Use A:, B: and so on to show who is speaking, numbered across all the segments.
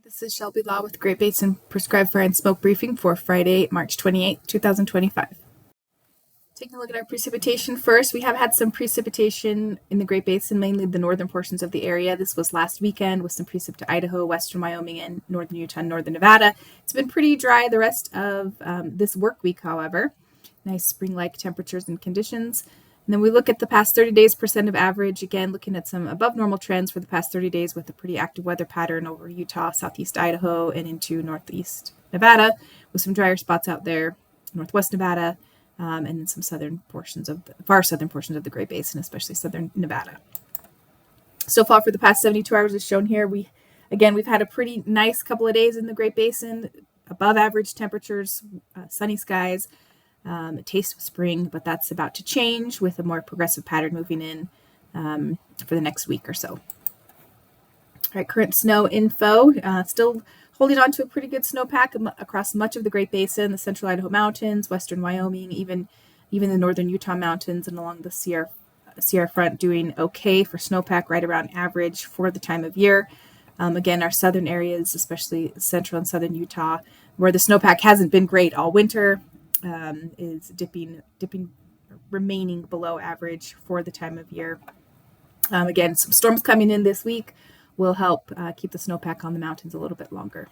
A: This is Shelby Law with Great Basin Prescribed Fire and Smoke Briefing for Friday, March 28, 2025. Taking a look at our precipitation first, we have had some precipitation in the Great Basin, mainly the northern portions of the area. This was last weekend with some precip to Idaho, western Wyoming, and northern Utah and northern Nevada. It's been pretty dry the rest of this work week, however. Nice spring-like temperatures and conditions. And then we look at the past 30 days percent of average, again, looking at some above normal trends for the past 30 days with a pretty active weather pattern over Utah, southeast Idaho, and into northeast Nevada, with some drier spots out there, northwest Nevada, and then some far southern portions of the Great Basin, especially southern Nevada. So far for the past 72 hours is shown here. We've had a pretty nice couple of days in the Great Basin, above average temperatures, sunny skies. A taste of spring, but that's about to change with a more progressive pattern moving in for the next week or so. All right, current snow info, still holding on to a pretty good snowpack across much of the Great Basin, the central Idaho mountains, western Wyoming, even the northern Utah mountains, and along the Sierra front doing okay for snowpack, right around average for the time of year. Again, our southern areas, especially central and southern Utah, where the snowpack hasn't been great all winter, is remaining below average for the time of year. Again, some storms coming in this week will help keep the snowpack on the mountains a little bit longer.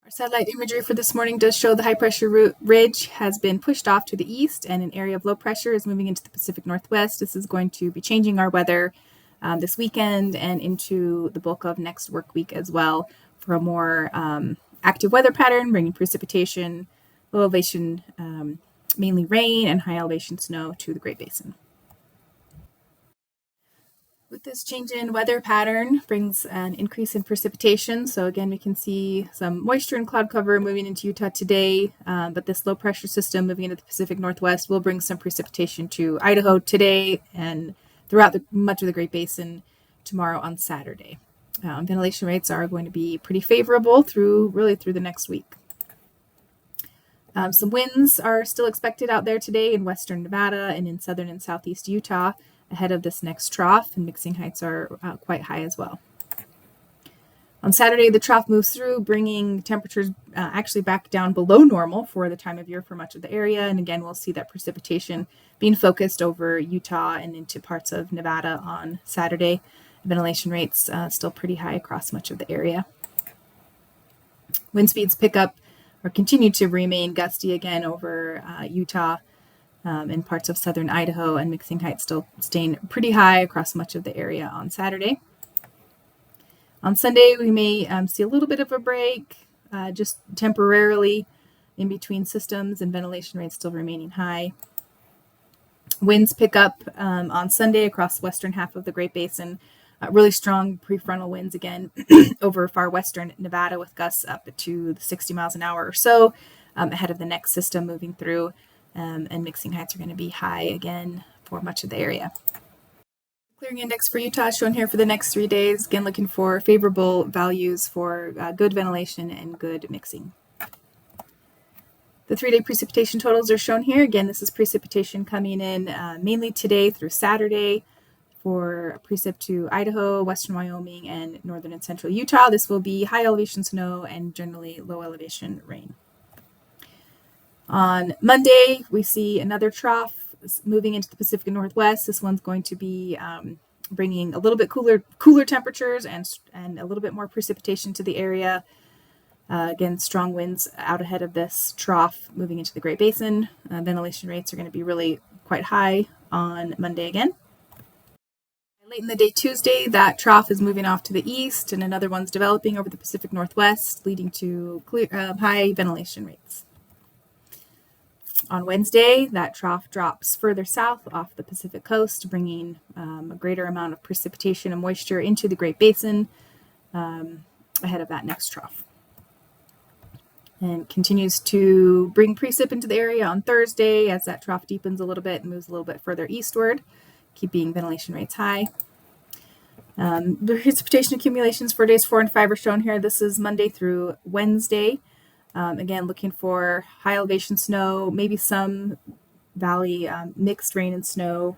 A: Our satellite imagery for this morning does show the high pressure ridge has been pushed off to the east, and an area of low pressure is moving into the Pacific Northwest. This is going to be changing our weather this weekend and into the bulk of next work week as well, for a more active weather pattern, bringing precipitation, low elevation, mainly rain, and high elevation snow to the Great Basin. With this change in weather pattern brings an increase in precipitation. So again, we can see some moisture and cloud cover moving into Utah today, but this low pressure system moving into the Pacific Northwest will bring some precipitation to Idaho today and throughout much of the Great Basin tomorrow on Saturday. Ventilation rates are going to be pretty favorable through the next week. Some winds are still expected out there today in western Nevada and in southern and southeast Utah ahead of this next trough, and mixing heights are quite high as well. On Saturday, the trough moves through, bringing temperatures actually back down below normal for the time of year for much of the area. And again, we'll see that precipitation being focused over Utah and into parts of Nevada on Saturday. Ventilation rates still pretty high across much of the area. Wind speeds pick up or continue to remain gusty again over Utah and parts of southern Idaho, and mixing heights still staying pretty high across much of the area on Saturday. On Sunday, we may see a little bit of a break, just temporarily in between systems, and ventilation rates still remaining high. Winds pick up on Sunday across the western half of the Great Basin. Really strong prefrontal winds again over far western Nevada, with gusts up to 60 miles an hour or so ahead of the next system moving through, and mixing heights are going to be high again for much of the area. Clearing index for Utah shown here for the next 3 days, again looking for favorable values for good ventilation and good mixing. The 3-day precipitation totals are shown here. Again, this is precipitation coming in mainly today through Saturday. For precip to Idaho, western Wyoming, and northern and central Utah, this will be high elevation snow and generally low elevation rain. On Monday, we see another trough moving into the Pacific Northwest. This one's going to be bringing a little bit cooler temperatures and a little bit more precipitation to the area. Again, strong winds out ahead of this trough moving into the Great Basin. Ventilation rates are going to be really quite high on Monday again. Late in the day Tuesday, that trough is moving off to the east, and another one's developing over the Pacific Northwest, leading to high ventilation rates. On Wednesday, that trough drops further south off the Pacific coast, bringing a greater amount of precipitation and moisture into the Great Basin ahead of that next trough. And continues to bring precip into the area on Thursday as that trough deepens a little bit and moves a little bit further eastward, keeping ventilation rates high. The precipitation accumulations for days 4 and 5 are shown here. This is Monday through Wednesday. Again, looking for high elevation snow, maybe some valley mixed rain and snow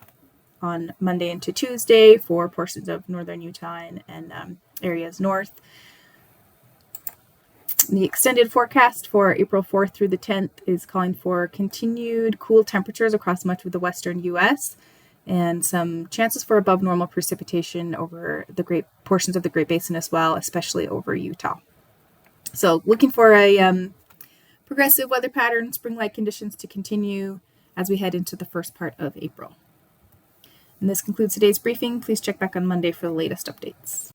A: on Monday into Tuesday for portions of northern Utah and areas north. The extended forecast for April 4th through the 10th is calling for continued cool temperatures across much of the western U.S. and some chances for above normal precipitation over the portions of the Great Basin as well, especially over Utah. So looking for a progressive weather pattern, spring-like conditions to continue as we head into the first part of April. And this concludes today's briefing. Please check back on Monday for the latest updates.